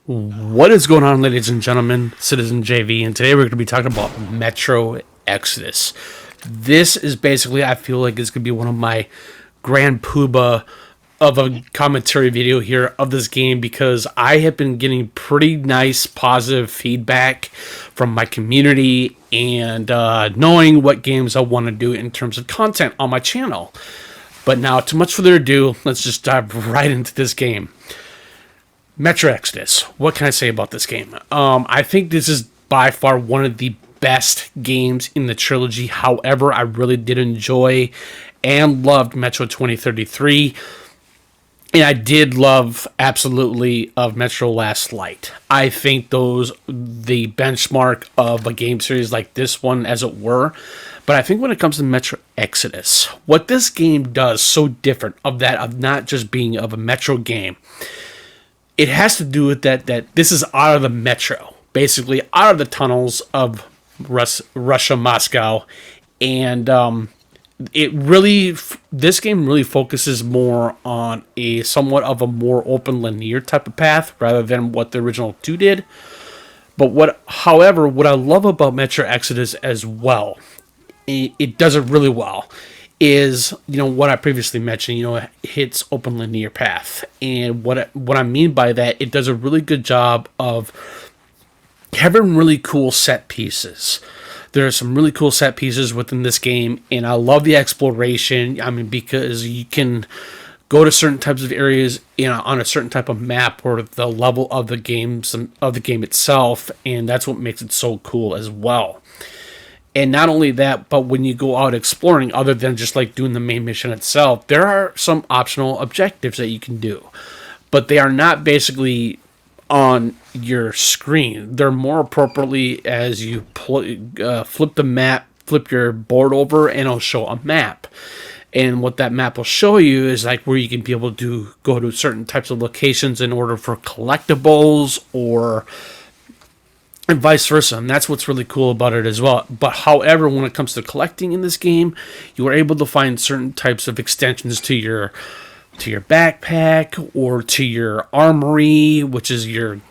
What is going on, ladies and gentlemen? Citizen JV, and today we're going to be talking about Metro Exodus. This is basically, I feel like, it's going to be one of my grand poobah of a commentary video here of this game because I have been getting pretty nice positive feedback from my community and knowing what games I want to do in terms of content on my channel. But now, too much further ado, let's just dive right into this game. Metro Exodus. What can I say about this game? I think this is by far one of the best games in the trilogy. However, I really did enjoy and loved Metro 2033. And I did love absolutely of Metro Last Light. I think those the benchmark of a game series like this one, as it were. But I think when it comes to Metro Exodus, what this game does so different of that of not just being of a Metro game, it has to do with that this is out of the metro, basically out of the tunnels of Russia, Moscow, and this game really focuses more on a somewhat of a more open linear type of path rather than what the original 2 did. But however, what I love about Metro Exodus as well, it does it really well, is, what I previously mentioned, it hits open linear path. And what I mean by that, it does a really good job of having really cool set pieces. There are some really cool set pieces within this game, and I love the exploration. I mean, because you can go to certain types of areas, on a certain type of map or the level of the game itself, and that's what makes it so cool as well. And not only that, but when you go out exploring, other than just like doing the main mission itself, there are some optional objectives that you can do. But they are not basically on your screen. They're more appropriately as you flip the map, flip your board over, and it'll show a map. And what that map will show you is like where you can be able to go to certain types of locations in order for collectibles and vice versa, and that's what's really cool about it as well. But however, when it comes to collecting in this game, you are able to find certain types of extensions to your backpack or to your armory, which is your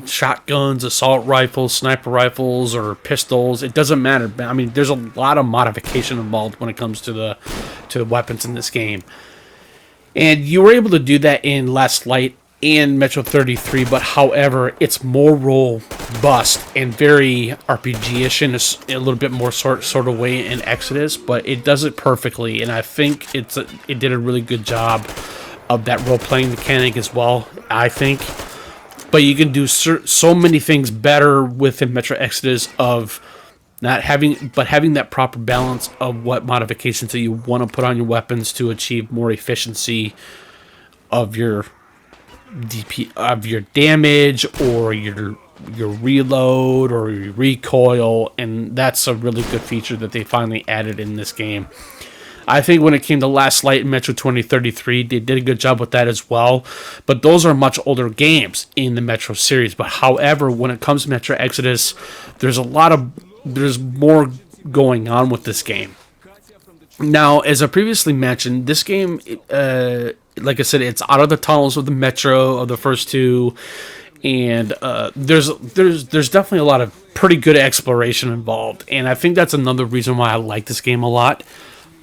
shotguns, assault rifles, sniper rifles, or pistols. It doesn't matter. I mean, there's a lot of modification involved when it comes to the weapons in this game, and you were able to do that in Last Light and Metro 33, but however, it's more robust and very RPG-ish in a little bit more sort of way in Exodus, but it does it perfectly, and I think it did a really good job of that role-playing mechanic as well, I think. But you can do so many things better within Metro Exodus of having that proper balance of what modifications that you want to put on your weapons to achieve more efficiency of your damage or your reload or your recoil, and that's a really good feature that they finally added in this game. I think when it came to Last Light and Metro 2033, they did a good job with that as well, but those are much older games in the Metro series. But however, when it comes to Metro Exodus, there's more going on with this game. Now, as I previously mentioned, this game, like I said, it's out of the tunnels of the Metro of the first 2, and there's definitely a lot of pretty good exploration involved, and I think that's another reason why I like this game a lot.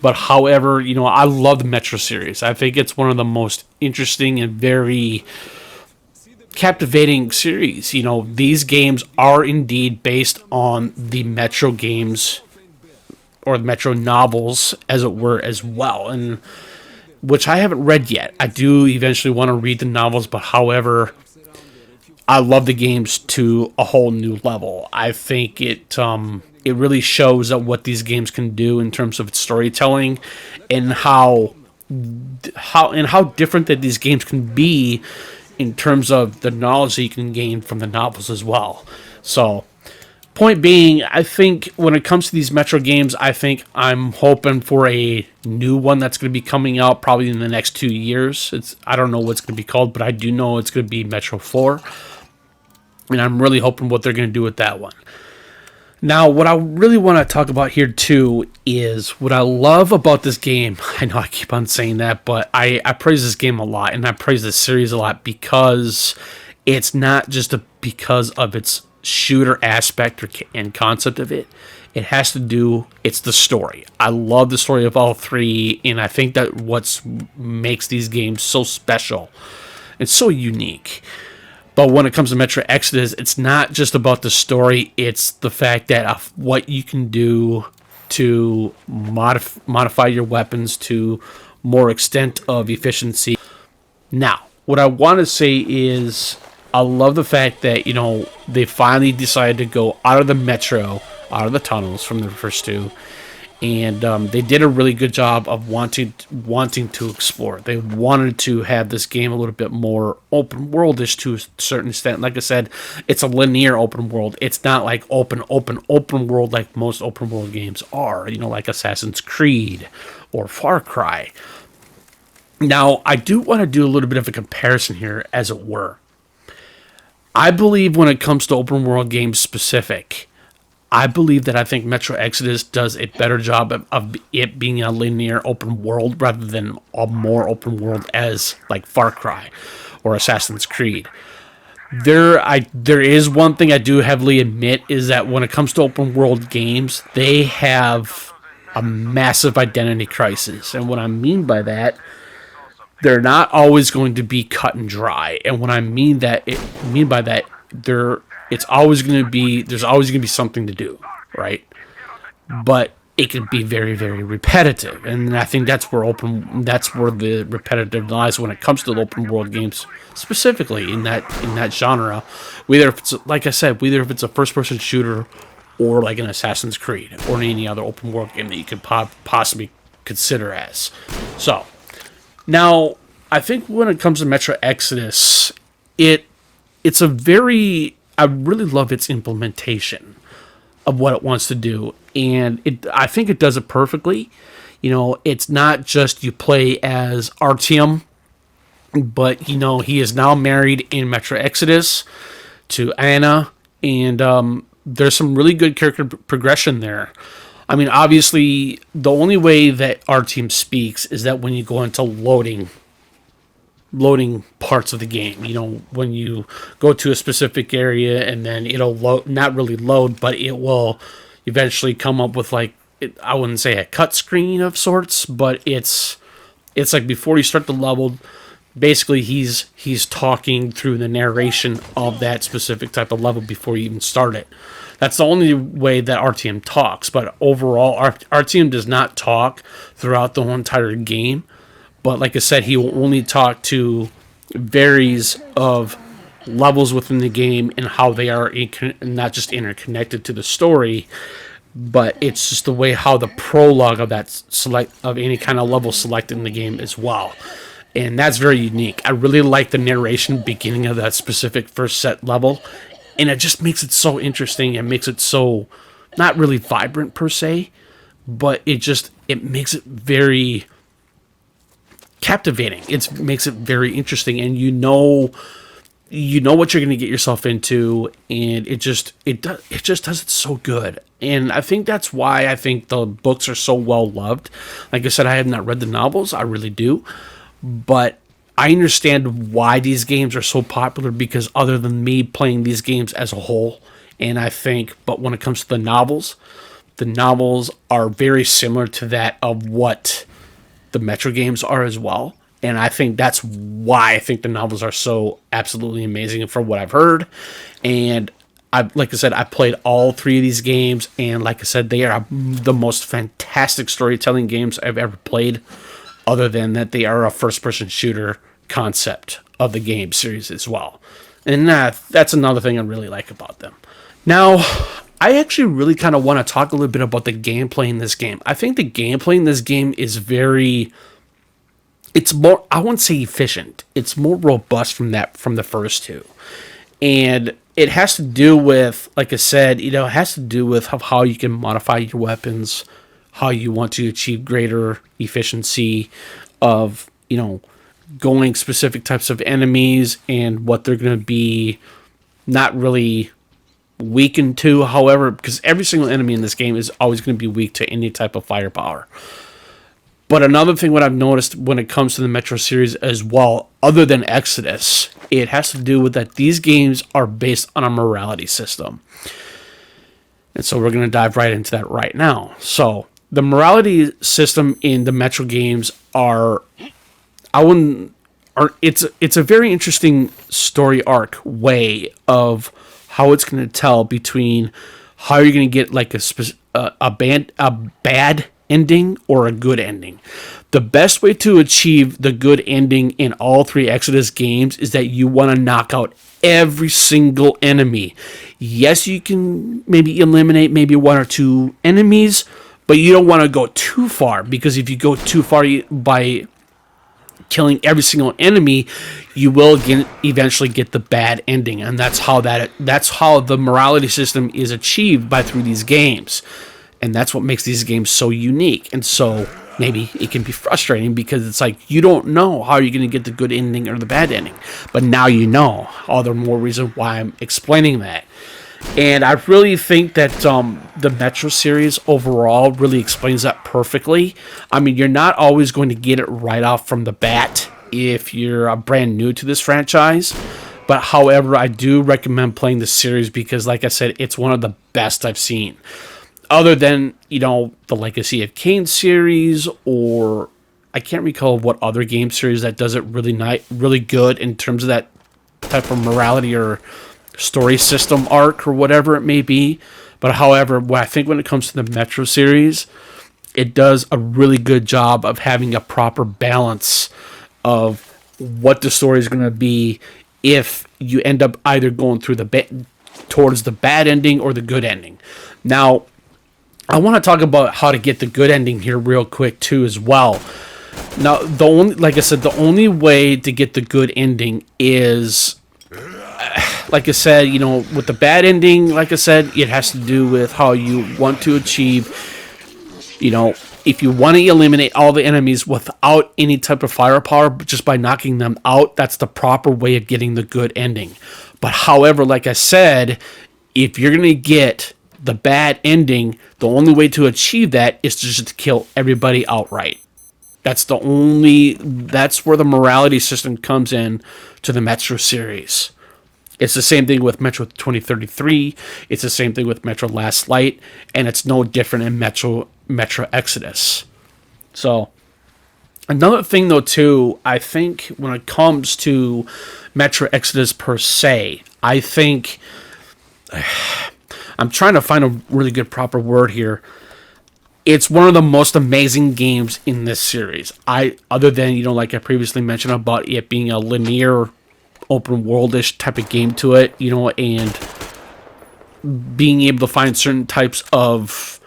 But however, I love the Metro series. I think it's one of the most interesting and very captivating series. These games are indeed based on the Metro games or the Metro novels, as it were, as well, and which I haven't read yet. I do eventually want to read the novels, but however, I love the games to a whole new level. I think it really shows that what these games can do in terms of storytelling, and how different that these games can be in terms of the knowledge that you can gain from the novels as well. So, point being, I think when it comes to these Metro games, I think I'm hoping for a new one that's going to be coming out probably in the next 2 years. I don't know what it's going to be called, but I do know it's going to be Metro 4. And I'm really hoping what they're going to do with that one. Now, what I really want to talk about here, too, is what I love about this game. I know I keep on saying that, but I praise this game a lot, and I praise this series a lot because it's not just because of its shooter aspect and concept of it. It has to do. It's the story. I love the story of all three, and I think that what makes these games so special and so unique. But when it comes to Metro Exodus, it's not just about the story. It's the fact that of what you can do to modify your weapons to more extent of efficiency. Now, what I want to say is I love the fact that, they finally decided to go out of the metro, out of the tunnels from the first two, and they did a really good job of wanting to explore. They wanted to have this game a little bit more open worldish to a certain extent. Like I said, it's a linear open world. It's not like open world like most open world games are. Like Assassin's Creed or Far Cry. Now, I do want to do a little bit of a comparison here, as it were. I believe when it comes to open world games specific, I believe that I think Metro Exodus does a better job of it being a linear open world rather than a more open world as like Far Cry or Assassin's Creed. There is one thing I do heavily admit is that when it comes to open world games, they have a massive identity crisis. And what I mean by that, they're not always going to be cut and dry. And when I mean by that, it's always going to be there's always going to be something to do, right? But it can be very, very repetitive, and I think that's where the repetitive lies when it comes to the open world games, specifically in that genre. Whether if it's like I said, whether if it's a first person shooter or like an Assassin's Creed or any other open world game that you could possibly consider as. So now, I think when it comes to Metro Exodus, it's a very I really love its implementation of what it wants to do, and I think it does it perfectly. It's not just you play as Artyom, but he is now married in Metro Exodus to Anna, and there's some really good character progression there. I mean, obviously, the only way that our team speaks is that when you go into loading parts of the game. When you go to a specific area and then it'll not really load, but it will eventually come up with I wouldn't say a cut screen of sorts, but it's like before you start the level, basically he's talking through the narration of that specific type of level before you even start it. That's the only way that RTM talks, but overall, RTM does not talk throughout the whole entire game. But like I said, he will only talk to varies of levels within the game and how they are not just interconnected to the story, but it's just the way how the prologue of of any kind of level selected in the game as well. And that's very unique. I really like the narration beginning of that specific first set level, and it just makes it so interesting and makes it so not really vibrant per se, but it makes it very captivating. It makes it very interesting, and you know what you're going to get yourself into, and it just does it so good. And I think that's why I think the books are so well loved. Like I said, I have not read the novels. I really do. But I understand why these games are so popular, because other than me playing these games as a whole, and I think, but when it comes to the novels are very similar to that of what the Metro games are as well. And I think that's why I think the novels are so absolutely amazing from what I've heard. And like I said, I played all three of these games, and like I said, they are the most fantastic storytelling games I've ever played, other than that they are a first-person shooter concept of the game series as well. And that's another thing I really like about them. Now, I actually really kind of want to talk a little bit about the gameplay in this game. I think the gameplay in this game is it's more, I wouldn't say efficient. It's more robust from the first two. And it has to do with, like I said, it has to do with how you can modify your weapons, how you want to achieve greater efficiency of, going specific types of enemies and what they're going to be not really weakened to. However, because every single enemy in this game is always going to be weak to any type of firepower. But another thing what I've noticed when it comes to the Metro series as well, other than Exodus, it has to do with that these games are based on a morality system. And so we're going to dive right into that right now. So the morality system in the Metro games it's a very interesting story arc way of how it's going to tell between how you're going to get like a bad ending or a good ending. The best way to achieve the good ending in all three Exodus games is that you want to knock out every single enemy. Yes, you can maybe eliminate maybe one or two enemies, but you don't want to go too far, because if you go too far by killing every single enemy, you will eventually get the bad ending, and that's how the morality system is achieved through these games. And that's what makes these games so unique. And so maybe it can be frustrating because it's like you don't know how you're going to get the good ending or the bad ending. But now you know. All the more reason why I'm explaining that. And I really think that the Metro series overall really explains that perfectly. I mean, you're not always going to get it right off from the bat if you're brand new to this franchise. But however, I do recommend playing the series because, like I said, it's one of the best I've seen. Other than, the Legacy of Kain series, or I can't recall what other game series that does it really good in terms of that type of morality or story system arc or whatever it may be. But however, I think when it comes to the Metro series, it does a really good job of having a proper balance of what the story is going to be if you end up either going through towards the bad ending or the good ending. Now, I want to talk about how to get the good ending here real quick too as well. Now, the only way to get the good ending is, like I said, with the bad ending, like I said, it has to do with how you want to achieve, if you want to eliminate all the enemies without any type of firepower, but just by knocking them out, that's the proper way of getting the good ending. But however, like I said, if you're going to get the bad ending, the only way to achieve that is to just kill everybody outright. That's where the morality system comes in to the Metro series. It's the same thing with Metro 2033. It's the same thing with Metro Last Light, and it's no different in Metro Exodus. So, another thing though too, I think when it comes to Metro Exodus per se, I think I'm trying to find a really good proper word here. It's one of the most amazing games in this series. Other than, like I previously mentioned about it being a linear open worldish type of game to it, and being able to find certain types of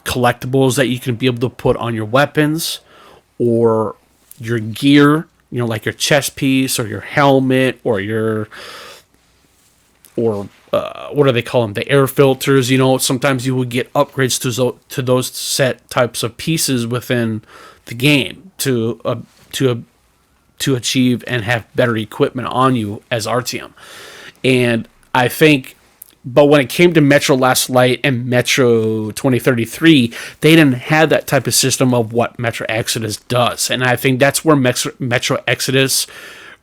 collectibles that you can be able to put on your weapons or your gear, like your chest piece or your helmet or what do they call them? The air filters. Sometimes you will get upgrades to those set types of pieces within the game to achieve and have better equipment on you as Artyom. And I think, but when it came to Metro Last Light and Metro 2033, they didn't have that type of system of what Metro Exodus does. And I think that's where Metro Exodus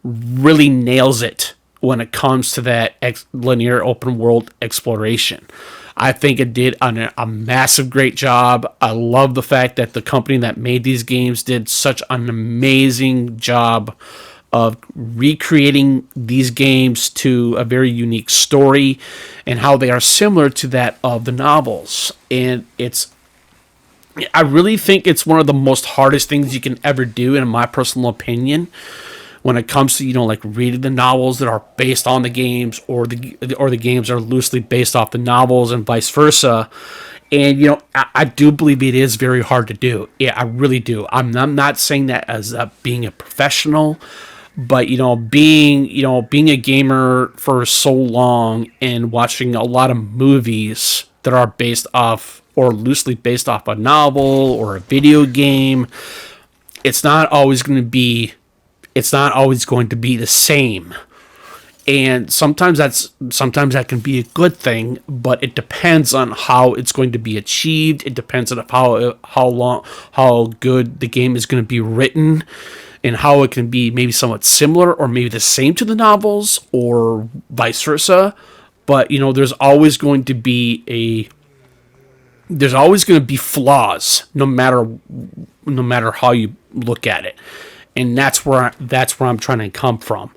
really nails it when it comes to that linear open world exploration. I think it did a massive great job. I love the fact that the company that made these games did such an amazing job of recreating these games to a very unique story and how they are similar to that of the novels. And I really think it's one of the most hardest things you can ever do, in my personal opinion, when it comes to, like reading the novels that are based on the games, or the games are loosely based off the novels and vice versa. And, I do believe it is very hard to do. Yeah, I really do. I'm not saying that as being a professional, but, being a gamer for so long and watching a lot of movies that are based off or loosely based off a novel or a video game, it's not always going to be the same And sometimes that can be a good thing, but it depends on how it's going to be achieved. It depends on how good the game is going to be written, and how it can be maybe somewhat similar or maybe the same to the novels or vice versa. But there's always going to be flaws, no matter how you look at it, and that's where I'm trying to come from.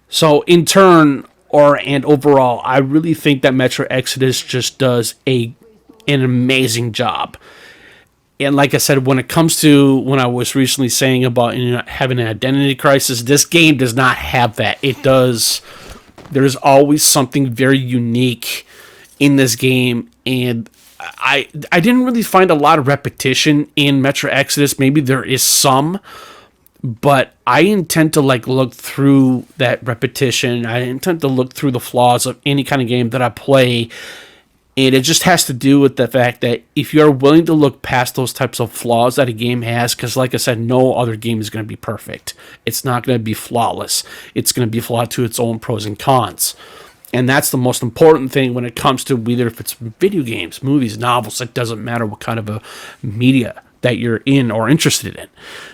So in turn, and overall, I really think that Metro Exodus just does an amazing job. And like I said, when it comes to when I was recently saying about having an identity crisis, this game does not have that. It does. There's always something very unique in this game, and I didn't really find a lot of repetition in Metro Exodus. Maybe there is some, but I intend to look through that repetition. I intend to look through the flaws of any kind of game that I play. And it just has to do with the fact that if you're willing to look past those types of flaws that a game has, because like I said, no other game is going to be perfect. It's not going to be flawless. It's going to be flawed to its own pros and cons. And that's the most important thing when it comes to whether if it's video games, movies, novels. It doesn't matter what kind of a media that you're in or interested in.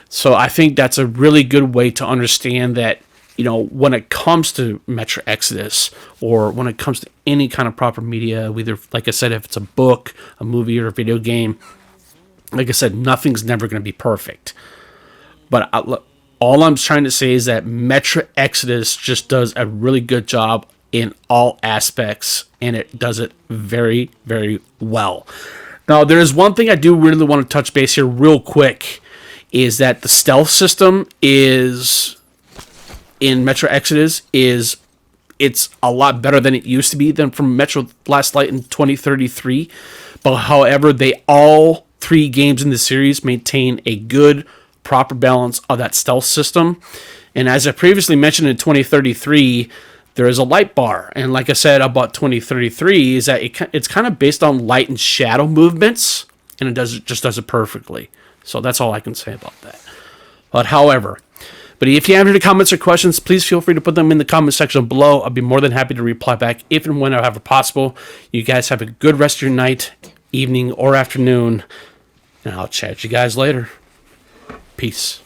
So I think that's a really good way to understand that, when it comes to Metro Exodus, or when it comes to any kind of proper media, whether, like I said, if it's a book, a movie, or a video game, like I said, nothing's never going to be perfect. But all I'm trying to say is that Metro Exodus just does a really good job in all aspects, and it does it very, very well. Now, there is one thing I do really want to touch base here real quick, is that the stealth system in Metro Exodus it's a lot better than it used to be than from Metro Last Light in 2033. But however, all three games in the series maintain a good, proper balance of that stealth system. And as I previously mentioned in 2033, there is a light bar. And like I said about 2033, is that it's kind of based on light and shadow movements, and it just does it perfectly. So that's all I can say about that. But if you have any comments or questions, please feel free to put them in the comment section below. I'll be more than happy to reply back if and whenever possible. You guys have a good rest of your night, evening, or afternoon, and I'll chat you guys later. Peace.